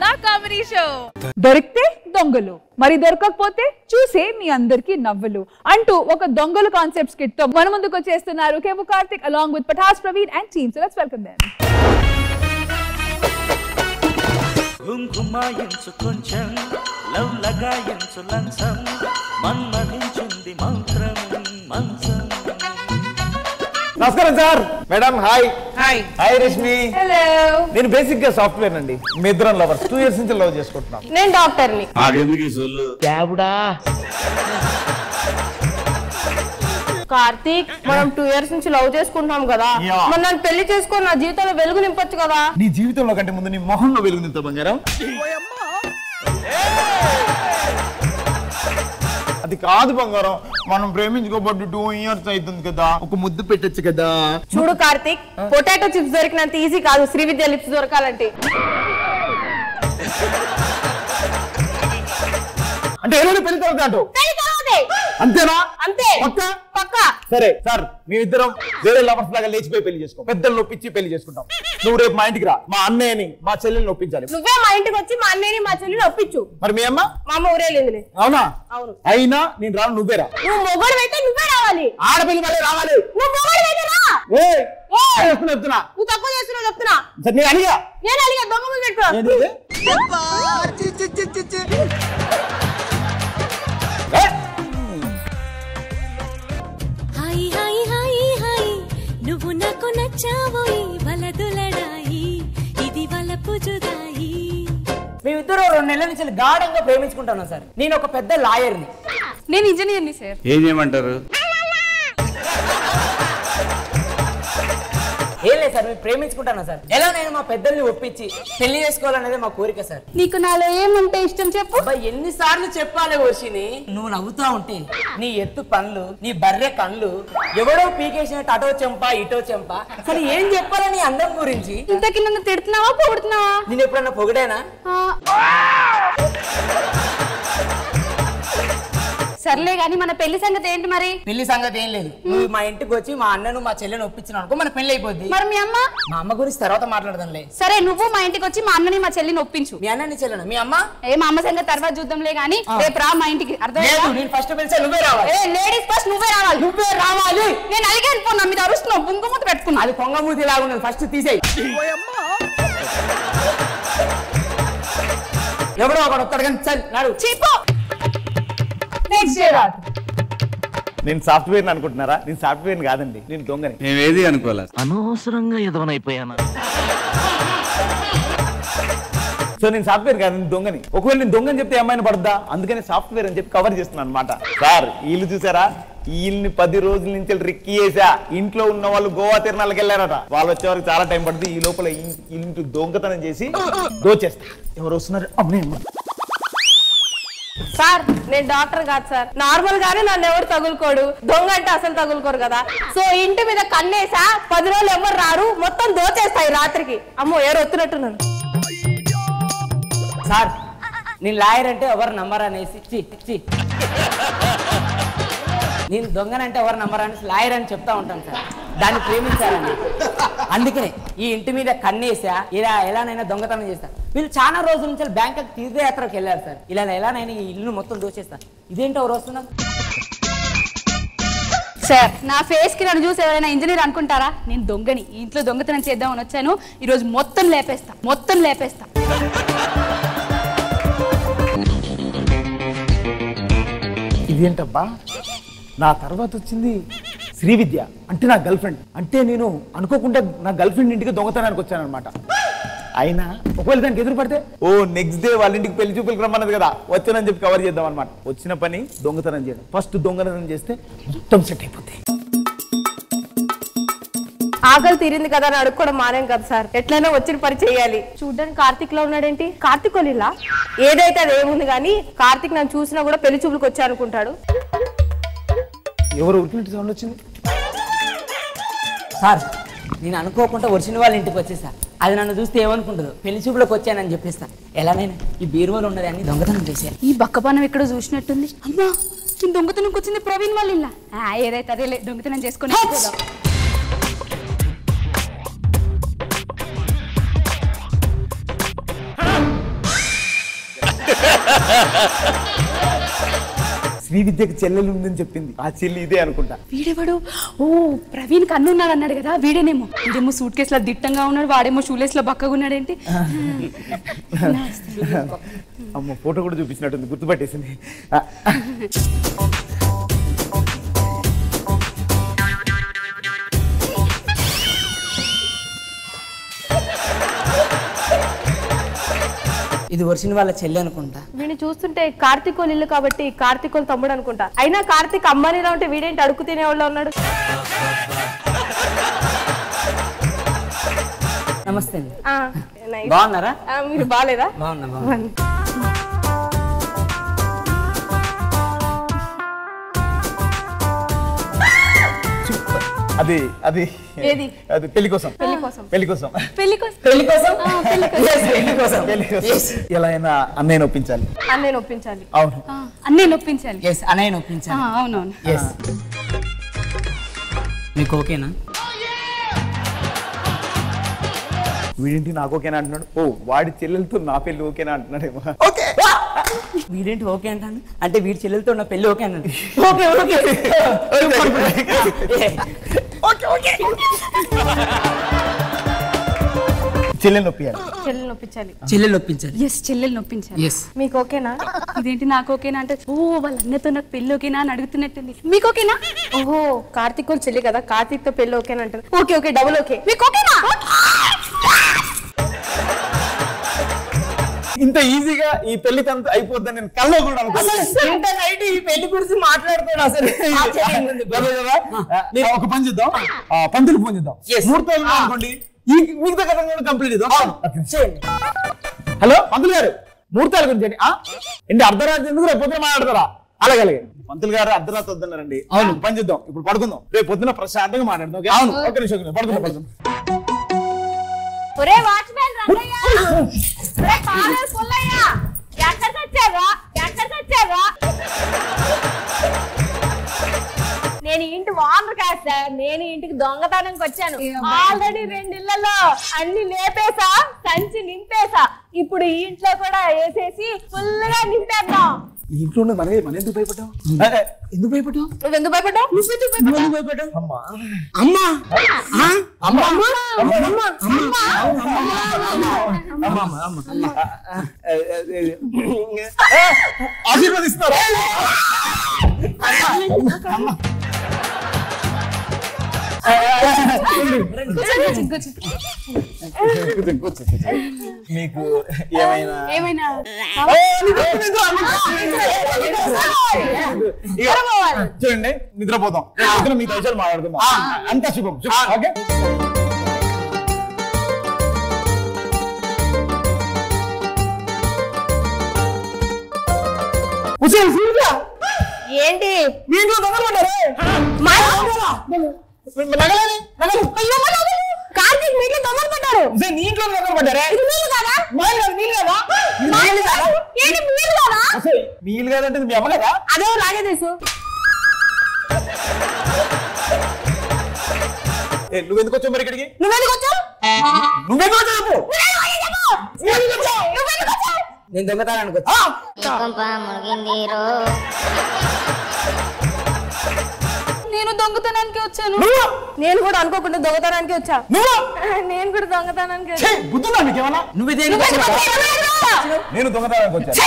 నా comedy show. దొరికితే దొంగలు, మరి దొరకకపోతే చూసే మీ అందరికి నవ్వులు అంటూ ఒక దొంగలు కాన్సెప్ట్ స్కిట్ తో మన ముందుకు వచ్చేస్తున్నారు కేవు Karthik along with Pataas Praveen and team. So let's welcome them. గుంగుమాయించు కొంచెం లవ్ లగాయించు లంచం మన్మధించుంది మంత్రం మంచం. నమస్కారం sir. Madam hi. Hi. Hi Rashmi. Hello. నేను బేసిక్ గా సాఫ్ట్వేర్ అండి. మీ ఇద్దరం లవర్స్ 2 years నుంచి లవ్ చేసుకుంటున్నాం. నేను డాక్టర్ ని. కార్తీక్, మనం 2 years నుంచి లవ్ చేసుకుంటున్నాం కదా, మరి నన్ను పెళ్లి చేసుకొని నా జీవితంలో వెలుగు నింపొచ్చు కదా. నీ జీవితంలో కంటే ముందు నీ మొహంలో వెలుగు నింపుతా బంగారం. అది కాదు బంగారం, మనం ప్రేమించుకోబట్టి 2 years అవుతుంది కదా, ఒక ముద్దు పెట్టచ్చు కదా. చూడు కార్తీక్, పొటాటో చిప్స్ దొరికినంత ఈజీ కాదు శ్రీవిద్య లిప్స్ దొరకాలంటే. అంటే ఏదో పెళ్లి తర్వాత అంతేనా? అంతే. పక్కా. సరే సార్, మేమిద్దరం వేరే లవర్స్ లాగా లేచిపోయి పెళ్లి చేసుకో, పెద్దలు నొప్పించి పెళ్లి చేసుకుంటాం. నువ్వు రేపు మా ఇంటికి రా, మా అన్నయ్యని మా చెల్లెల్ని ఒప్పించాలి. నువ్వే మా ఇంటికి వచ్చి మా అన్నయ్యని మా చెల్లిని ఒప్పించు. మరి మీ అమ్మ? మా అమ్మ ఊరేళ్ళిందిలే. అవునా? అవును. అయినా నేను రాను, నువ్వే రా. నువ్వు మొగడు అయితే నువ్వే రావాలి. ఆడపిల్లి మళ్ళీ రావాలి. నువ్వు మొగడు అయితే రా. చెప్తున్నా నువ్వు తక్కువ చేస్తున్నావు చెప్తున్నా. నేను అడిగా దొంగ ముందు పెట్టు. హాయ్ హాయ్ హాయ్ హాయ్ నువ్వు నాకు నచ్చావోయ్ వలదులడాయి ఇది వలపు జుదాయి. మేమిద్దరు 2 నెలల నుంచి గాఢంగా ప్రేమించుకుంటున్నాం సార్. నేను ఒక పెద్ద లాయర్ని. నేను ఇంజనీర్ని సార్. ఏం చేయమంటారు? ఏం లేదు సార్, మేము ప్రేమించుకుంటున్నాం సార్. ఎలా నేను మా పెద్దల్ని ఒప్పించి పెళ్లి చేసుకోవాలనేది మా కోరిక సార్. నీకు నాలో ఏముంటే ఇష్టం చెప్పు. అబ్బాయి ఎన్నిసార్లు చెప్పాలి వర్షిని, నువ్వు నవ్వుతా ఉంటే నీ ఎత్తు పనులు, నీ బర్రె కళ్ళు, ఎవడో పీకేసినట్టు అటో చెంప ఇటో చెంప, అసలు ఏం చెప్పాలా నీ అందం గురించి? ఇంతకి నన్ను తిడుతున్నావా పొగుడుతున్నావా? నేను ఎప్పుడన్నా పొగిడేనా? సర్లే గాని మన పెళ్లి సంగతి ఏంటి మరి? పెళ్లి సంగతి ఏం లేదు, నువ్వు మా ఇంటికి వచ్చి మా అన్నను మా చెల్లెని ఒప్పించినావు అనుకో, మన పెళ్లి అయిపోద్ది. మరి మీ అమ్మ? మా అమ్మ గురించి తర్వాత మాట్లాడదాంలే. సరే, నువ్వు మా ఇంటికి వచ్చి మా అన్నని మా చెల్లిని ఒప్పించు. మీ అన్నని చెల్లెన మీ అమ్మ? మా అమ్మ సంగతి తర్వాత చూద్దాంలే గాని రేపు రా మా ఇంటికి. లేదు, నేను ఫస్ట్ పిలిచా, నువ్వే రావాలి. లేడీస్ ఫస్ట్ నువ్వే రావాలి. నువ్వే రావాలి. నేను అడిగాను పో, నా మీద అరుస్తున్నావు, బుంగమూత పెట్టుకున్నా. అది పొంగమూతి లాగున్నది, ఫస్ట్ తీసేయి. ఎవడో ఒకడు వస్తాడు కానీ చల్ నాడు చీపో. నేను సాఫ్ట్వేర్ అనుకుంటున్నారా? నేను సాఫ్ట్వేర్ కాదండి, నేను దొంగని. మేమేది అనుకోలే. అనవసరంగా ఎదవనైపోయాను. సో నేను సాఫ్ట్వేర్ కాదు, నేను దొంగని. ఒకవేళ నేను దొంగని చెప్తే ఏమైనా పడద్దా, అందుకని సాఫ్ట్వేర్ అని చెప్పి కవర్ చేస్తున్నాను అనమాట. సార్ వీళ్ళు చూసారా, వీళ్ళని 10 రోజుల నుంచి రిక్కి చేసా. ఇంట్లో ఉన్న వాళ్ళు గోవా తిరణాలకు వెళ్ళారట, వాళ్ళు వచ్చే వరకు చాలా టైం పడుతుంది. ఈ లోపల ఇంటి దొంగతనం చేసి దోచేస్తా. ఎవరు వస్తున్నారు? అమ్మే సార్, నేను డాక్టర్ కాదు సార్. నార్మల్ గానే నన్ను ఎవరు తగులుకోడు, దొంగ అంటే అసలు తగులుకోరు కదా. సో ఇంటి మీద కన్నేసా, 10 రోజులు ఎవరు రారు, మొత్తం దోచేస్తాయి రాత్రికి. అమ్మో, ఎవరు వస్తున్నట్టున్నాను. సార్, నేను లాయర్ అంటే ఎవరు నమ్మరు అనేసి నేను దొంగనంటే ఎవరు నమ్మరు అనేసి లాయర్ అని చెప్తా ఉంటాను సార్. దాన్ని ప్రేమించాలండి. అందుకనే ఈ ఇంటి మీద కన్నేసా, ఎలానైనా దొంగతనం చేస్తా. వీళ్ళు చాలా రోజుల నుంచి బ్యాంక్ తీర్థయాత్రకు వెళ్ళారు సార్. ఇలా ఎలానైనా ఈ ఇల్లు మొత్తం దోచేస్తా. ఇదేంటో ఎవరు వస్తున్నారు సార్? నా ఫేస్ కి నన్ను చూసి ఎవరైనా ఇంజనీర్ అనుకుంటారా? నేను దొంగని, ఇంట్లో దొంగతనం చేద్దామని వచ్చాను. ఈ రోజు మొత్తం లేపేస్తా. ఇదేంటబ్బా, నా తర్వాత వచ్చింది శ్రీవిద్య, అంటే నా గర్ల్ ఫ్రెండ్. అంటే నేను అనుకోకుండా నా గర్ల్ ఫ్రెండ్ ఇంటికి దొంగతనానికి వచ్చాను అనమాట. అయినా ఒకవేళ దానికి ఎదురు పడితే, నెక్స్ట్ డే వాళ్ళ ఇంటికి పెళ్లి చూపులకు రమ్మన్నది కదా, వచ్చానని చెప్పి కవర్ చేద్దాం అనమాట. వచ్చిన పని దొంగతనం చేయడం. ఫస్ట్ దొంగతనం చేస్తే మొత్తం సెట్ అయిపోతాయి. ఆకలి తీరింది కదా అని అడుక్కోవడం మానేం కదా సార్. ఎట్లయినా వచ్చిన పని చేయాలి. చూడ్డానికి కార్తీక్ లో ఉన్నాడేంటి? కార్తీక్ ఇలా ఏదైతే అది ఏముంది కానీ, కార్తీక్ నన్ను చూసినా కూడా పెళ్లి చూపులకు వచ్చా అనుకుంటాడు. ఎవరు ఉరికినట్టు సౌండ్ వచ్చింది? సార్, నేను అనుకోకుండా వచ్చిన వాళ్ళ ఇంటికి వచ్చేసా. అది నన్ను చూస్తే ఏమనుకుంటుందో, పెళ్లి చూపులకు వచ్చానని చెప్పేస్తా. ఎలానైనా ఈ బీరువాలో ఉన్నది అన్ని దొంగతనం చేశాను. ఈ బక్కపానం ఎక్కడో చూసినట్టుంది. అమ్మా, దొంగతనంకి వచ్చింది ప్రవీణ్ వాళ్ళ ఇల్లా? ఏదైతే అదే దొంగతనం చేసుకుని శ్రీవిద్యకి చెల్లెలు ఉందని చెప్పింది, ఆ చెల్లి ఇదే అనుకుంటా. వీడెవడు? ఓ ప్రవీణ్ కన్ను ఉన్నాడు అన్నాడు కదా, వీడేనేమో. వీడేమో సూట్ కేసులో దిట్టంగా ఉన్నాడు, వాడేమో షూలేస్ లో బక్కగా ఉన్నాడేంటి? అమ్మ ఫోటో కూడా చూపించినట్టుంది, గుర్తుపట్టేసింది. ఇది వర్షిని వాళ్ళ చెల్లి అనుకుంటా. వీడిని చూస్తుంటే కార్తీక్ ఇల్లు కాబట్టి కార్తీక్ తమ్ముడు అనుకుంటా. అయినా కార్తీక్ అమ్మానిలా ఉంటే వీడేంటి అడుగు తినేవాళ్ళు ఉన్నాడు. నమస్తే అండి. nice. బాగున్నారా? మీరు బాగాలేదా? బాగున్నా. అది అది ఏది? అది పెళ్లి కోసం. పెళ్లి కోసం. పెళ్లి కోసం. పెళ్లి కోసం. పెళ్లి కోసం. పెళ్లి కోసం. ఎలా అయినా అన్నయ్యని ఒప్పించాలి. అన్నయ్యని ఒప్పించాలి. అవును. అన్నయ్యని ఒప్పించాలి. ఎస్, అన్నయ్యని ఒప్పించాలి. అవునవును. ఎస్. మీకు ఓకేనా? వీడింటి నాకు ఓకేనా అంటున్నాడు. ఓ వాడి చెల్లెలతో నా పెళ్లి ఓకేనా అంటున్నాడేమో. ఓకే. వీడేంటి ఓకే అంటాను అంటే వీడి చెల్లెలతో నా పెళ్లి ఓకే అన్నాడు. Okay okay okay okay. చెల్లెలు నొప్పియాలి. చెల్లెని ఒప్పించాలి. చెల్లెలు ఒప్పించాలి. ఎస్, చెల్లెలు నొప్పించాలి. ఎస్. మీకు ఓకేనా? ఇదేంటి నాకు ఓకేనా అంటే, ఓ వాళ్ళ అన్నతో నాకు పెళ్లి ఓకేనా అని అడుగుతున్నట్టుంది. మీకు ఓకేనా? ఓహో కార్తీక్ చెల్లి కదా, కార్తీక్ తో పెళ్లి ఓకేనా అంటారు. Okay okay double okay. మీకు ఓకేనా? ఇంత ఈజీగా ఈ పెళ్లి కంత అయిపోద్దని నేను కల్లో కూడా అనుకోలేదు. ఇంత నైట్ ఈ పెళ్లి గురించి మాట్లాడుతాడు అసలు. ఒక పని చేద్దాం, పంతులు ఫోన్ చేద్దాం. Yes. ముహూర్తం అనుకోండి, ఈ మిగతా కథ కూడా కంప్లీట్ చేద్దాం. హలో పంతులు గారు, ముహూర్తాల గురించి ఏంటి అర్ధరాత్రి ఎందుకు రేపు పొద్దున మాట్లాడతారా? అలాగే పంతులు గారు అర్ధరాత్రి వద్దన్నారండి. అవును పని చేద్దాం, ఇప్పుడు పడుకుందాం, రేపు పొద్దున ప్రశాంతంగా మాట్లాడదాం. అవును ఒక నిమిషం పడుకుందాం. ఒరే వాచ్మెన్ రంగయ్య, ఒరే కాలర్ పుల్లయ్య, ఎక్కడికి వచ్చారా? ఎక్కడికి వచ్చారా? నేను ఇంటి వానర్ కాదు సార్, నేను ఇంటికి దొంగతనంకి వచ్చాను. ఆల్రెడీ 2 ఇళ్లలో అన్ని లేపేసా, సంచి నింపేసా. ఇప్పుడు ఈ ఇంట్లో కూడా వేసేసి ఫుల్ గా నింపేద్దాం. ఇంట్లో మన ఎందుకు భయపడ్డావు? ఎందుకు భయపడ్డావు? నువ్వు ఎందుకు భయపడ్డావు? అమ్మా అమ్మా అమ్మా ఆశీర్వదిస్తారు. మీకు ఏమైనా చూడండి, నిద్రపోతాం, మీకు విషయాలు మాట్లాడుకుందాం. అంతా శుభం. ఓకే. ఏంటి కార్తీక్ మీ ఇంట్లో దొంగలు పడ్డారు. నీ ఇంట్లో దొంగలు పడ్డారే? నీళ్ళు కాదంటే మీ అమ్మ కదా? అదే లాగే తెలుసు. నువ్వెందుకు వచ్చావు మరి ఇక్కడికి? నువ్వెందుకు వచ్చావు? నేను దొంగతనానికి వచ్చా. నేను దొంగతనానికి వచ్చాను. నేను కూడా అనుకోకుండా దొంగతనానికి వచ్చా. నేను కూడా దొంగతనానికి వచ్చా. బుద్ధుందా మీకేమన్నా? నేను దొంగతనానికి వచ్చాను.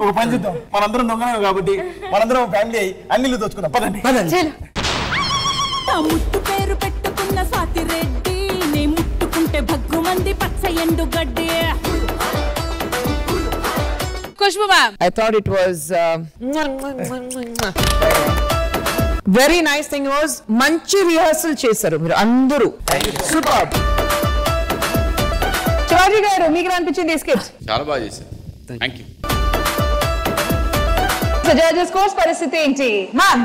ఒక పని చేద్దాం, మనందరం దొంగతనం కాబట్టి మనందరం ఫ్యామిలీ అయ్యి అన్ని దోచుకుందాం. పదండి. ముట్టు పేరు పెట్టుకున్న స్వాతి రెడ్డి, నే ముట్టుకుంటే భగ్గు మంది పచ్చ ఎండు గడ్డి. Khushbu ma'am, I thought it was very nice thing was manchi rehearsal చేశారు మీరు అందరూ. Super. శివాజీ గారు మీకు అనిపించింది ఈ స్కిట్? చాలా బాగా చేశారు. Thank you. జడ్జెస్ కోర్స్ పరిస్థితి ఏంటి మ్యామ్?